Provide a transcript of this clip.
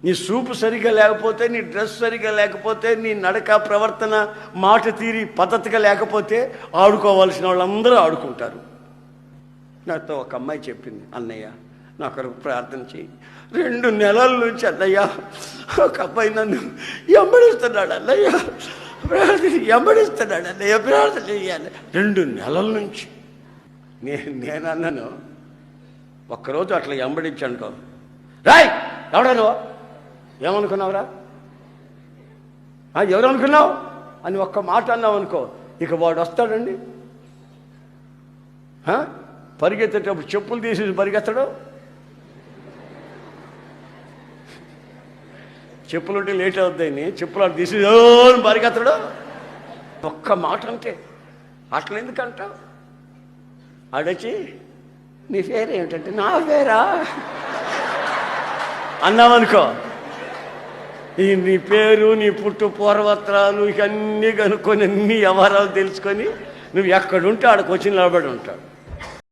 నీ చూపు సరిగ్గా లేకపోతే, నీ డ్రెస్ సరిగ్గా లేకపోతే, నీ నడక ప్రవర్తన మాట తీరి పద్ధతిగా లేకపోతే ఆడుకోవాల్సిన వాళ్ళందరూ ఆడుకుంటారు. నాతో ఒక అమ్మాయి చెప్పింది, అన్నయ్య నా కొరకు ప్రార్థన చేయి. 2 నెలల నుంచి అన్నయ్య ఒక అబ్బాయి నన్ను ఎంబడిస్తున్నాడు అన్నయ్య, ఎంబడిస్తున్నాడు అన్నయ్య, ప్రార్థన చేయాలి. 2 నెలల నుంచి నేను అన్నాను, ఒక్కరోజు అట్లా ఎంబడించానుకో, రాయ్ ఎవడా నువ్వు, ఏమనుకున్నావురా, ఎవరు అనుకున్నావు అని ఒక్క మాట అన్నావు అనుకో, ఇక వాడు వస్తాడండి. పరిగెత్తేటప్పుడు చెప్పులు తీసి పరిగెత్తడు, చెప్పులు ఉంటే లేట్ అవుతాయని చెప్పులు అటు తీసి పరిగెత్తడు. ఒక్క మాట అంటే అట్లా ఎందుకంటావు? ఆడొచ్చి నీ పేరు ఏమిటంటే, నా పేరా అన్నావనుకో, నీ పేరు, నీ పుట్టు పూర్వత్రాలు ఇవన్నీ కనుక్కొని అన్ని వ్యవహారాలు తెలుసుకొని నువ్వు ఎక్కడుంటే ఆడకు వచ్చి నిలబడి ఉంటాడు.